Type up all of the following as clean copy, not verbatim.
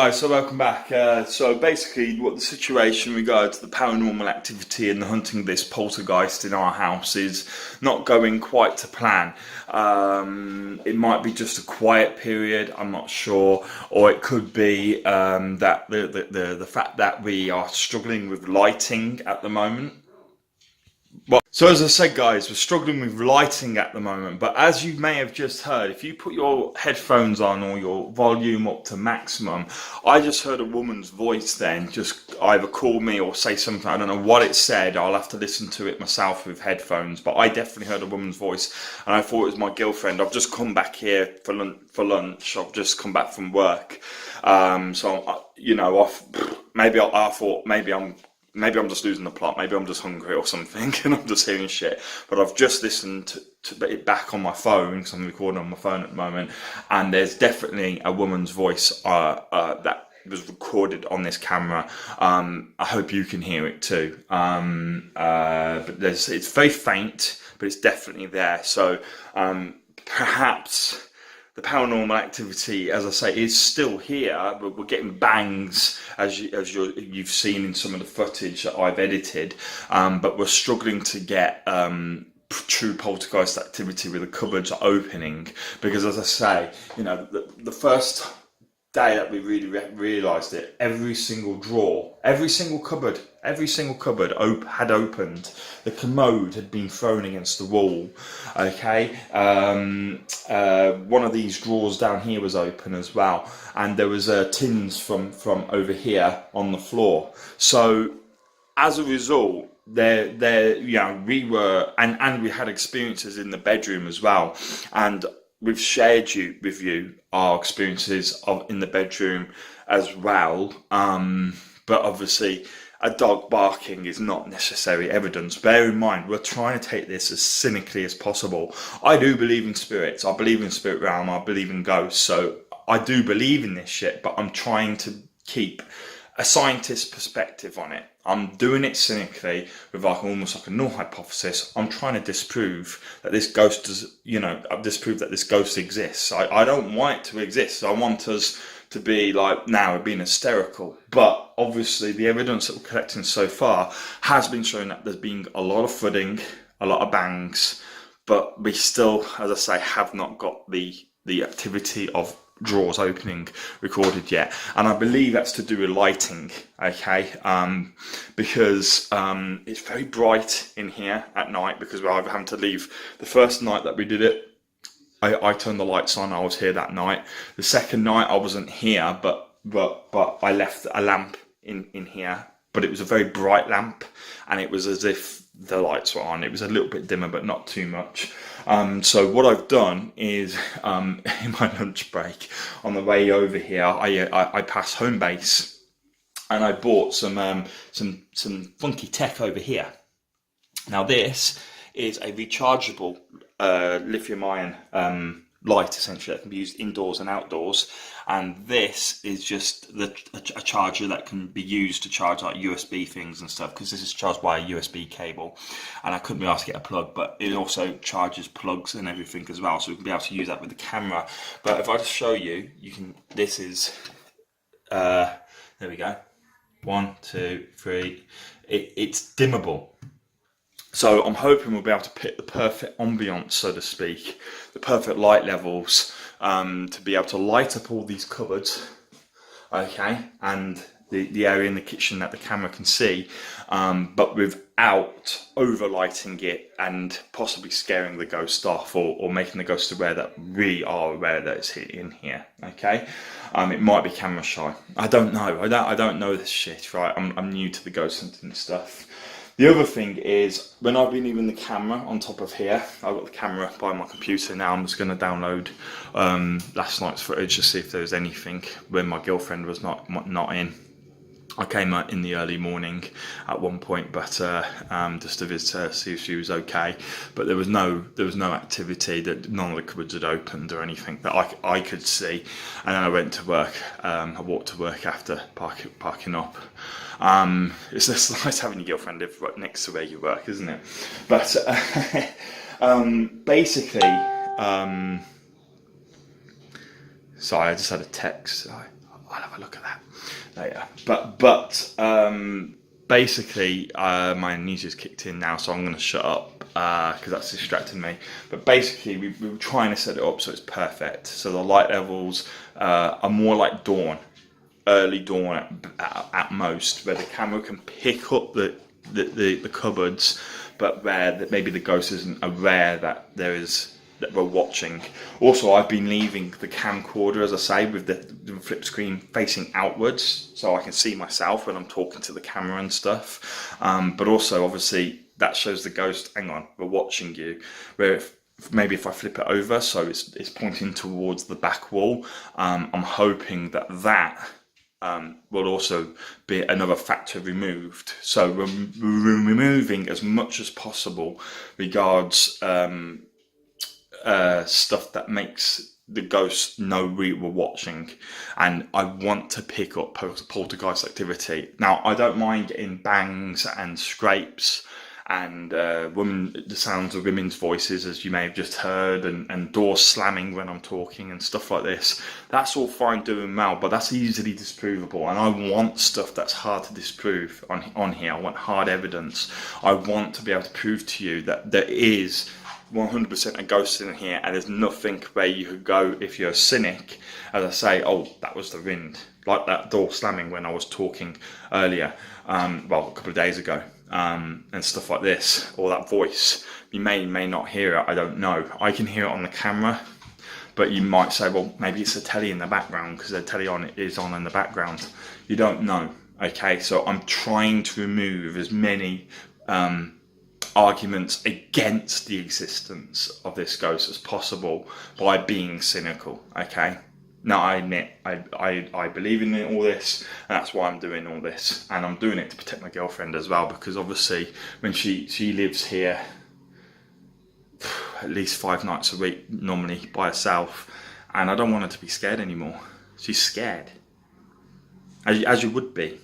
Hi, so welcome back. So basically, what the situation regards the paranormal activity and the hunting of this poltergeist in our house is not going quite to plan. It might be just a quiet period, I'm not sure, or it could be that the fact that we are struggling with lighting at the moment. Well, so as I said, guys, we're struggling with lighting at the moment, but as you may have just heard, if you put your headphones on or your volume up to maximum, I just heard a woman's voice then just either call me or say something. I don't know what it said. I'll have to listen to it myself with headphones, but I definitely heard a woman's voice, and I thought it was my girlfriend. I've just come back here for lunch. I've just come back from work, so I thought maybe I'm just losing the plot. Maybe I'm just hungry or something, and I'm just hearing shit. But I've just listened to it back on my phone because I'm recording on my phone at the moment, and there's definitely a woman's voice that was recorded on this camera. I hope you can hear it too. But it's very faint, but it's definitely there. So perhaps the paranormal activity, as I say, is still here, but we're getting bangs, as you've seen in some of the footage that I've edited, but we're struggling to get true poltergeist activity with the cupboards opening, because as I say, the first day that we really realised it, every single drawer, every single cupboard had opened. The commode had been thrown against the wall. Okay, one of these drawers down here was open as well, and there was tins from over here on the floor. So as a result, we were, and we had experiences in the bedroom as well, and we've shared with you our experiences in the bedroom as well. But obviously, a dog barking is not necessary evidence. Bear in mind, we're trying to take this as cynically as possible. I do believe in spirits. I believe in spirit realm. I believe in ghosts. So I do believe in this shit, but I'm trying to keep a scientist's perspective on it. I'm doing it cynically with almost like a null hypothesis. I'm trying to disprove that this ghost disprove that this ghost exists. I don't want it to exist. I want us to be like, now we're being hysterical. But obviously the evidence that we're collecting so far has been showing that there's been a lot of thudding, a lot of bangs, but we still, as I say, have not got the activity of drawers opening recorded yet, and I believe that's to do with lighting. Okay, because it's very bright in here at night, because we're either having to leave. The first night that we did it, I turned the lights on. I was here that night. The second night I wasn't here, but I left a lamp in here, but it was a very bright lamp, and it was as if the lights were on. It was a little bit dimmer, but not too much. So what I've done is, in my lunch break on the way over here, I passed home base, and I bought some funky tech over here. Now this is a rechargeable lithium-ion light, essentially, that can be used indoors and outdoors, and this is just a charger that can be used to charge like USB things and stuff, because this is charged by a USB cable, and I couldn't be asked to get a plug, but it also charges plugs and everything as well, so we can be able to use that with the camera. But if I just show you, this is there we go, 1, 2, 3, it's dimmable. So I'm hoping we'll be able to pick the perfect ambience, so to speak, the perfect light levels, to be able to light up all these cupboards, okay, and the area in the kitchen that the camera can see, but without overlighting it and possibly scaring the ghost off, or making the ghost aware that we are aware that it's in here, okay. It might be camera shy. I don't know. I don't know this shit, right? I'm new to the ghost hunting stuff. The other thing is, when I've been leaving the camera on top of here, I've got the camera by my computer now. I'm just going to download last night's footage to see if there was anything when my girlfriend was not in. I came out in the early morning at one point, but just to visit her, see if she was okay. But there was no activity. That none of the cupboards had opened or anything that I could see. And then I went to work. I walked to work after parking up. It's just nice having your girlfriend live right next to where you work, isn't it? But basically, sorry, I just had a text. I'll have a look at that later. But basically, my amnesia's kicked in now, so I'm going to shut up because that's distracting me. But basically, we were trying to set it up so it's perfect. So the light levels are more like dawn, early dawn at most, where the camera can pick up the cupboards, but where that maybe the ghost isn't aware that that we're watching. Also, I've been leaving the camcorder, as I say, with the flip screen facing outwards, so I can see myself when I'm talking to the camera and stuff. But also, obviously, that shows the ghost, hang on, we're watching you. Where maybe if I flip it over, so it's pointing towards the back wall, I'm hoping that will also be another factor removed. So we're removing as much as possible regards stuff that makes the ghost know we were watching, and I want to pick up poltergeist activity. Now, I don't mind getting bangs and scrapes and the sounds of women's voices, as you may have just heard, and doors slamming when I'm talking and stuff like this. That's all fine, doing well, but that's easily disprovable, and I want stuff that's hard to disprove on here. I want hard evidence. I want to be able to prove to you that there is 100% a ghost in here, and there's nothing where you could go if you're a cynic, as I say, oh, that was the wind, like that door slamming when I was talking earlier, well, a couple of days ago, and stuff like this, or that voice. You may not hear it, I don't know. I can hear it on the camera, but you might say, well, maybe it's the telly in the background, because the telly is on in the background. You don't know, okay? So I'm trying to remove as many arguments against the existence of this ghost as possible by being cynical, okay? Now, I admit, I believe in all this, and that's why I'm doing all this, and I'm doing it to protect my girlfriend as well, because obviously when she lives here at least 5 nights a week normally by herself, and I don't want her to be scared anymore. She's scared, as you would be.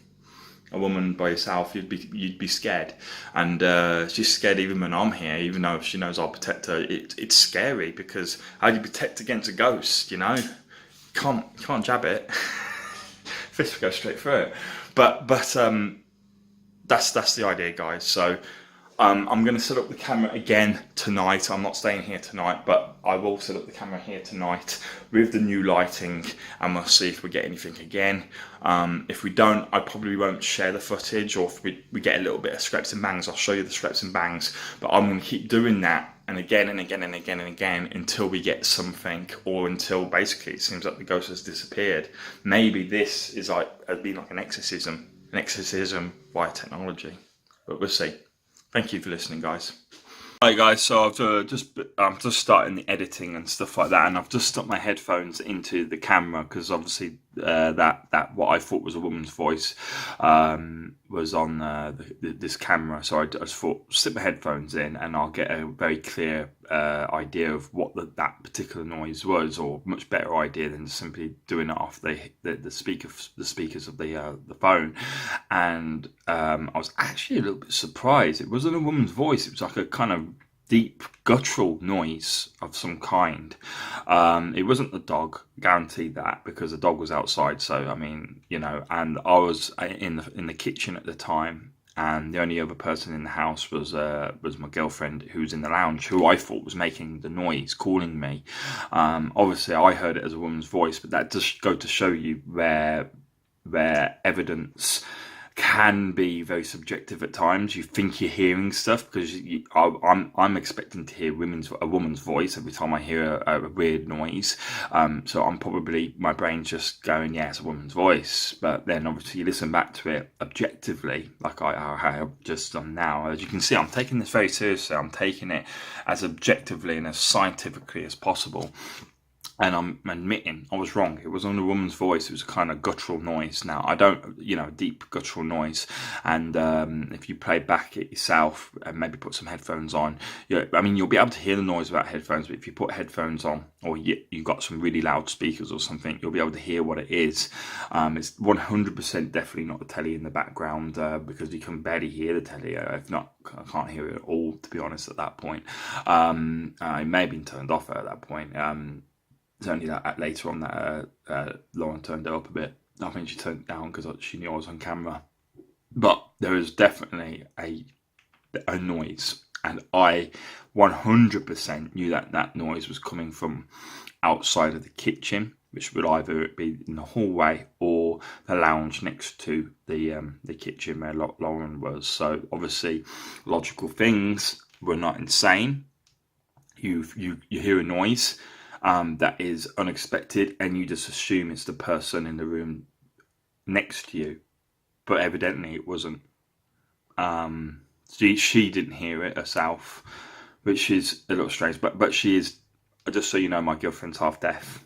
A woman by yourself, you'd be scared, and she's scared even when I'm here, even though she knows I'll protect her. It's scary, because how do you protect against a ghost? You can't jab it. Fist will go straight through it. But that's the idea, guys. So I'm going to set up the camera again tonight. I'm not staying here tonight, but I will set up the camera here tonight with the new lighting, and we'll see if we get anything again. If we don't, I probably won't share the footage, or if we get a little bit of scrapes and bangs, I'll show you the scrapes and bangs. But I'm going to keep doing that, and again and again and again and again, until we get something, or until basically it seems like the ghost has disappeared. Maybe this has been like an exorcism via technology, but we'll see. Thank you for listening, guys. Right, guys, so I'm just starting the editing and stuff like that, and I've just stuck my headphones into the camera, because obviously that what I thought was a woman's voice was on this camera. So I just thought, stick my headphones in, and I'll get a very clear idea of what that particular noise was, or much better idea than simply doing it off the speakers of the phone. And I was actually a little bit surprised. It wasn't a woman's voice. It was like a kind of deep guttural noise of some kind. It wasn't the dog, guaranteed that, because the dog was outside. So I mean, and I was in the kitchen at the time, and the only other person in the house was my girlfriend, who was in the lounge, who I thought was making the noise, calling me. Obviously, I heard it as a woman's voice, but that does go to show you where evidence can be very subjective at times. You think you're hearing stuff, because I'm expecting to hear a woman's voice every time I hear a weird noise. So I'm probably, my brain's just going, yeah, it's a woman's voice. But then obviously you listen back to it objectively, like I have just done now. As you can see, I'm taking this very seriously. I'm taking it as objectively and as scientifically as possible. And I'm admitting I was wrong. It wasn't a woman's voice. It was a kind of guttural noise. Now, I don't, deep guttural noise. And if you play back it yourself and maybe put some headphones on, you'll be able to hear the noise without headphones. But if you put headphones on, or you've got some really loud speakers or something, you'll be able to hear what it is. It's 100% definitely not the telly in the background, because you can barely hear the telly. If not, I can't hear it at all, to be honest, at that point. It may have been turned off at that point. It's only that later on that Lauren turned it up a bit. I think she turned it down because she knew I was on camera. But there was definitely a noise, and I 100% knew that noise was coming from outside of the kitchen, which would either be in the hallway or the lounge next to the kitchen where Lauren was. So obviously, logical things were not insane. You hear a noise that is unexpected, and you just assume it's the person in the room next to you, but evidently it wasn't. She didn't hear it herself, which is a little strange. But she is, just so you know, my girlfriend's half deaf.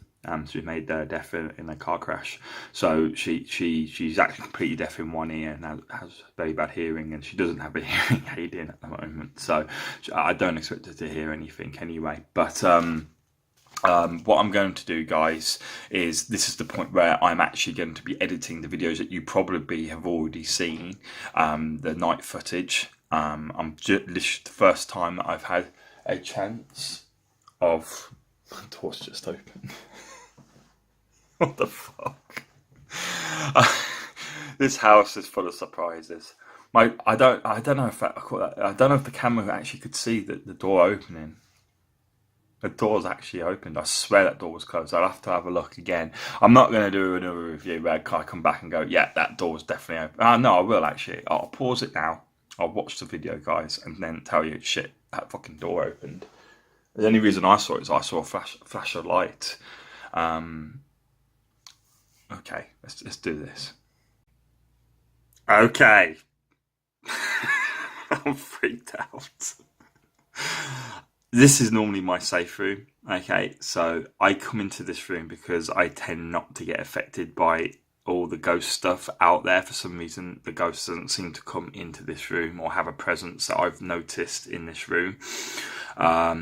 She was made deaf in a car crash. So she's actually completely deaf in one ear and has very bad hearing, and she doesn't have a hearing aid in at the moment. So I don't expect her to hear anything anyway. But what I'm going to do, guys, is this is the point where I'm actually going to be editing the videos that you probably have already seen, the night footage. This is the first time that I've had a chance of... The door's just open. What the fuck? This house is full of surprises. I don't know if I don't know if the camera actually could see the door opening. The door's actually opened. I swear that door was closed. I'll have to have a look again. I'm not going to do another review where I come back and go, yeah, that door's definitely open. No, I will actually. I'll pause it now. I'll watch the video, guys, and then tell you, shit, that fucking door opened. The only reason I saw it is I saw a flash of light. Okay, let's do this. Okay. I'm freaked out. This is normally my safe room, okay? So I come into this room because I tend not to get affected by all the ghost stuff out there. For some reason, the ghost doesn't seem to come into this room or have a presence that I've noticed in this room. I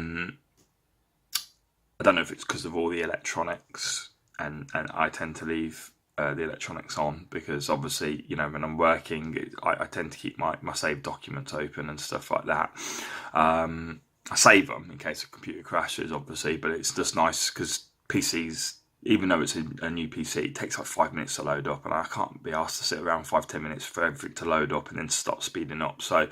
don't know if it's because of all the electronics, and I tend to leave the electronics on because obviously, you know, when I'm working, I tend to keep my saved documents open and stuff like that. I save them in case a computer crashes, obviously, but it's just nice because PCs, even though it's a new PC, it takes like 5 minutes to load up, and I can't be asked to sit around 5-10 minutes for everything to load up and then stop speeding up. So,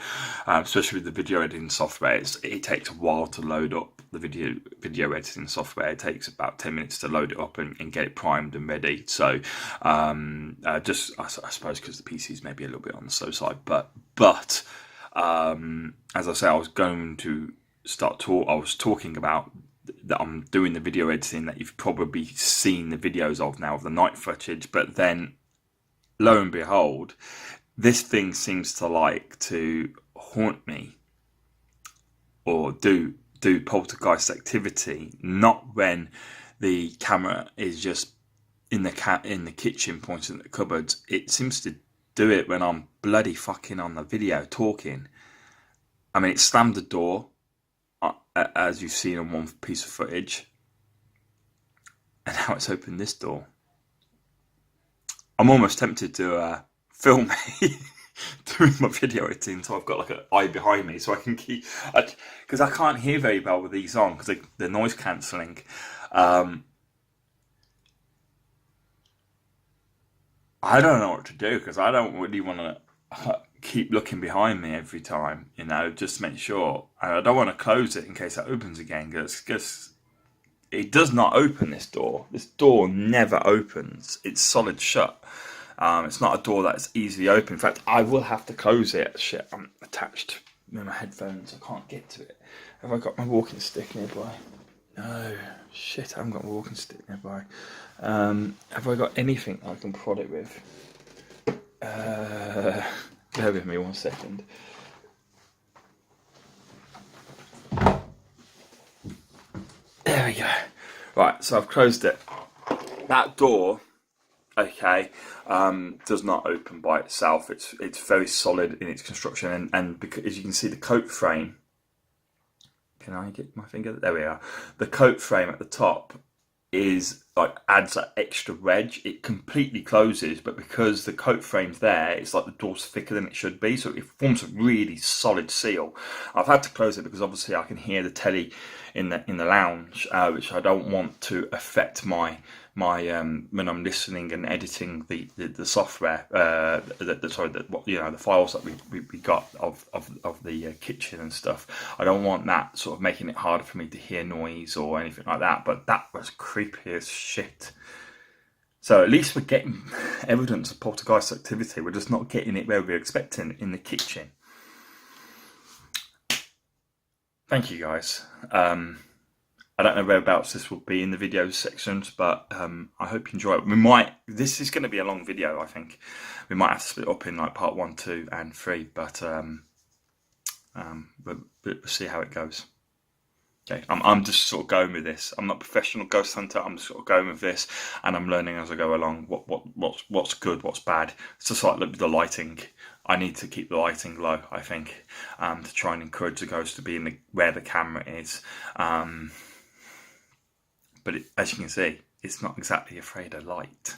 especially with the video editing software, it takes a while to load up the video editing software. It takes about 10 minutes to load it up and get it primed and ready. So, I suppose because the PC is maybe a little bit on the slow side, but as I say, I was going to I was talking about that I'm doing the video editing that you've probably seen the videos of now of the night footage, but then lo and behold, this thing seems to like to haunt me or do poltergeist activity, not when the camera is just in the kitchen pointing at the cupboards. It seems to do it when I'm bloody fucking on the video talking. I mean, it slammed the door, as you've seen on one piece of footage, and now it's opened this door. I'm almost tempted to film me doing my video editing, so I've got like an eye behind me so I can keep, because I can't hear very well with these on because they're noise cancelling. I don't know what to do because I don't really want to keep looking behind me every time, you know, just to make sure. And I don't want to close it in case it opens again, because it does not open, this door. This door never opens. It's solid shut. It's not a door that's easily open. In fact, I will have to close it. Shit, I'm attached with my headphones. I can't get to it. Have I got my walking stick nearby? No. Shit, I haven't got my walking stick nearby. Have I got anything I can prod it with? Bear with me 1 second. There we go. Right, so I've closed it. That door, okay, does not open by itself. It's very solid in its construction, and because, as you can see, the coat frame. Can I get my finger? There we are. The coat frame at the top is like adds that extra wedge. It completely closes, but because the coat frame's there, it's like the door's thicker than it should be, so it forms a really solid seal. I've had to close it because obviously I can hear the telly in the lounge, which I don't want to affect my when I'm listening and editing the software, the files that we got of the kitchen and stuff. I don't want that sort of making it harder for me to hear noise or anything like that. But that was creepy as shit. So at least we're getting evidence of poltergeist activity. We're just not getting it where we're expecting in the kitchen. Thank you, guys. I don't know whereabouts this will be in the video sections, but I hope you enjoy it. This is going to be a long video, I think. We might have to split up in like part 1, 2, and 3, but we'll see how it goes. Okay, I'm just sort of going with this. I'm not a professional ghost hunter. I'm just sort of going with this, and I'm learning as I go along what's good, what's bad. It's just like the lighting. I need to keep the lighting low, I think, to try and encourage the ghost to be in where the camera is. But as you can see, it's not exactly afraid of light.